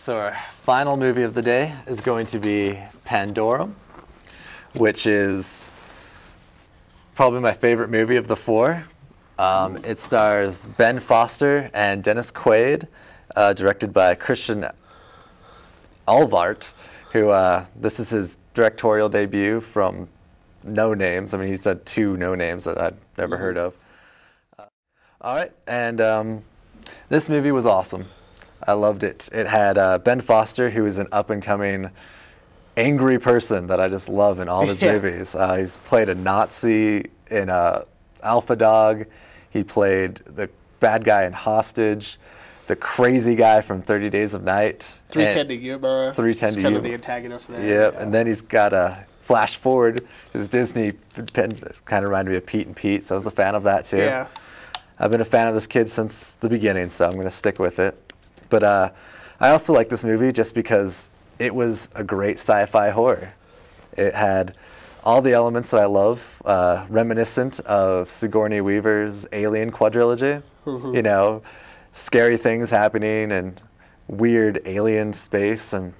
So our final movie of the day is going to be Pandorum, which is probably my favorite movie of the four. It stars Ben Foster and Dennis Quaid, directed by Christian Alvart, who this is his directorial debut from No Names. I mean, he's done 2 No Names that I'd never heard of. All right, and this movie was awesome. I loved it. It had Ben Foster, who is an up-and-coming angry person that I just love in all his movies. He's played a Nazi in Alpha Dog. He played the bad guy in Hostage, the crazy guy from 30 Days of Night. 310 to Yuma. 310 to Yuma. Kind of the antagonist there. Yep, and then he's got a flash forward. His Disney kind of reminded me of Pete and Pete, so I was a fan of that too. Yeah. I've been a fan of this kid since the beginning, so I'm going to stick with it. But I also like this movie just because it was a great sci-fi horror. It had all the elements that I love, reminiscent of Sigourney Weaver's Alien quadrilogy. You know, scary things happening and weird alien space, and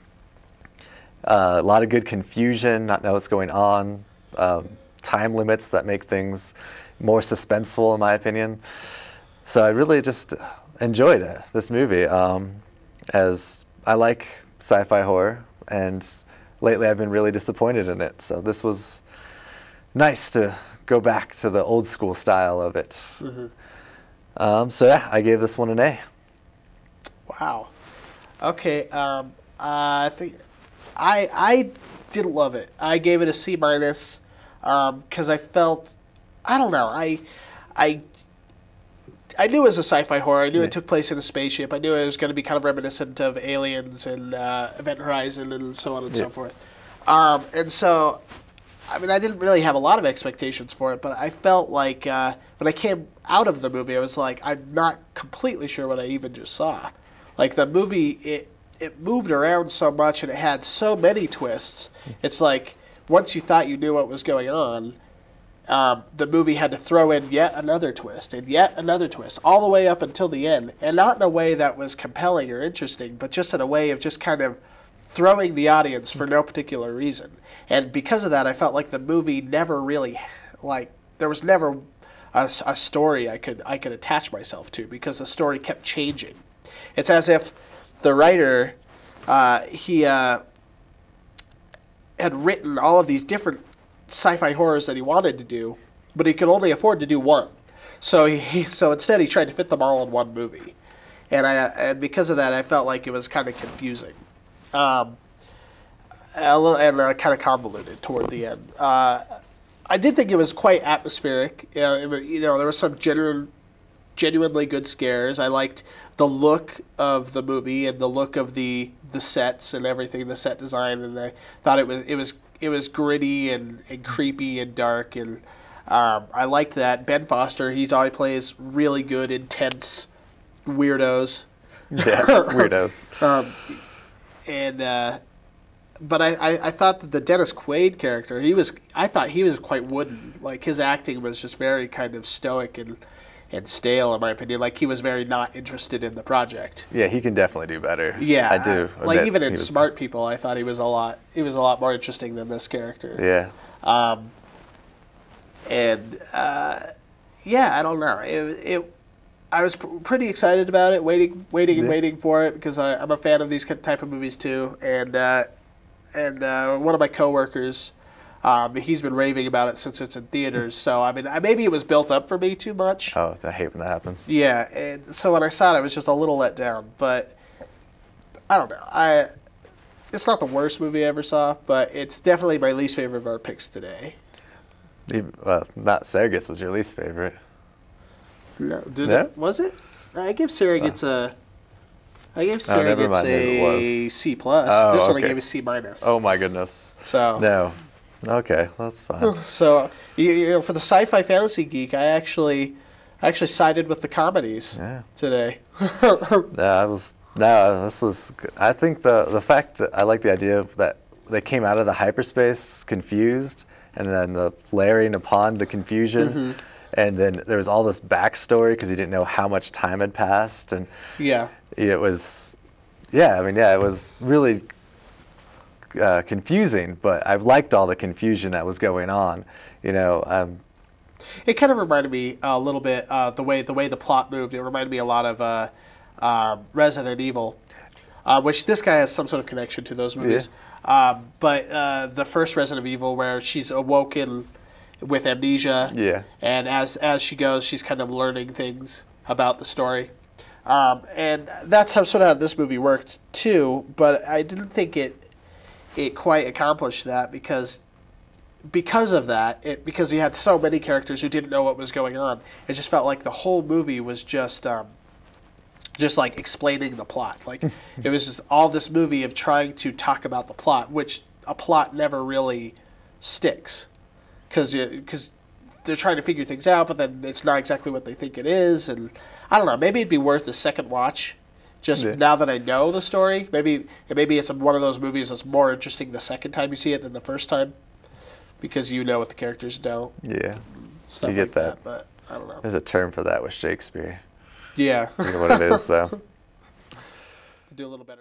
a lot of good confusion, not know what's going on, time limits that make things more suspenseful, in my opinion. So I really just enjoyed this movie, as I like sci-fi horror, and lately I've been really disappointed in it. So this was nice to go back to the old school style of it. So yeah, I gave this one an A. Wow. Okay. I think I didn't love it. I gave it a C minus because I felt, I don't know. I knew it was a sci-fi horror. I knew it took place in a spaceship. I knew it was going to be kind of reminiscent of Aliens and Event Horizon and so on and so forth. And so, I mean, I didn't really have a lot of expectations for it, but I felt like when I came out of the movie, I was like, I'm not completely sure what I even just saw. Like, the movie, it moved around so much and it had so many twists. It's like, once you thought you knew what was going on, the movie had to throw in yet another twist and yet another twist, all the way up until the end. And not in a way that was compelling or interesting, but just in a way of just kind of throwing the audience for no particular reason. And because of that, I felt like the movie never really, like, there was never a story I could attach myself to, because the story kept changing. It's as if the writer, he had written all of these different sci-fi horrors that he wanted to do, but he could only afford to do one. So instead he tried to fit them all in one movie, and because of that, I felt like it was kind of confusing, a little, and kind of convoluted toward the end. I did think it was quite atmospheric. There were some genuinely good scares. I liked the look of the movie and the look of the sets and everything, the set design, and I thought it was gritty and creepy and dark, and I liked that. Ben Foster, he always plays really good, intense weirdos. Yeah, weirdos. But I thought that the Dennis Quaid character, I thought he was quite wooden. Like, his acting was just very kind of stoic and stale, in my opinion. Like, he was very not interested in the project. Yeah, he can definitly do better. Yeah, I do. Like, even in Smart People, I thought he was a lot more interesting than this character. Yeah. Yeah, I don't know. I was pretty excited about it, waiting for it, because I'm a fan of these type of movies too. And one of my coworkers, he's been raving about it since it's in theaters. So I mean, maybe it was built up for me too much. Oh, I hate when that happens. Yeah, and so when I saw it, I was just a little let down. But I don't know. It's not the worst movie I ever saw, but it's definitely my least favorite of our picks today. Not Surrogates was your least favorite. No, it? Was it? I gave Surrogates a C plus. Oh, this one okay. I gave a C minus. Oh my goodness. So no. Okay, that's fine. So you know, for the sci-fi fantasy geek, I actually sided with the comedies today. This was good. I think the fact that I like the idea of that they came out of the hyperspace confused, and then the layering upon the confusion, and then there was all this backstory because he didn't know how much time had passed, and it was yeah, I mean, yeah, it was really confusing, but I liked all the confusion that was going on. You know, It kind of reminded me a little bit the way the plot moved. It reminded me a lot of Resident Evil, which this guy has some sort of connection to those movies. But the first Resident Evil, where she's awoken with amnesia, yeah, and as she goes, she's kind of learning things about the story. And that's how sort of how this movie worked too. But I didn't think it quite accomplished that because of that, because you had so many characters who didn't know what was going on. It just felt like the whole movie was just like explaining the plot. Like it was just all this movie of trying to talk about the plot, which a plot never really sticks because they're trying to figure things out, but then it's not exactly what they think it is. And I don't know, maybe it'd be worth a second watch. Just now that I know the story, maybe it's one of those movies that's more interesting the second time you see it than the first time, because you know what the characters know. Yeah, Stuff you get like that. But I don't know. There's a term for that with Shakespeare. Yeah. You know what it is, though. To do a little better.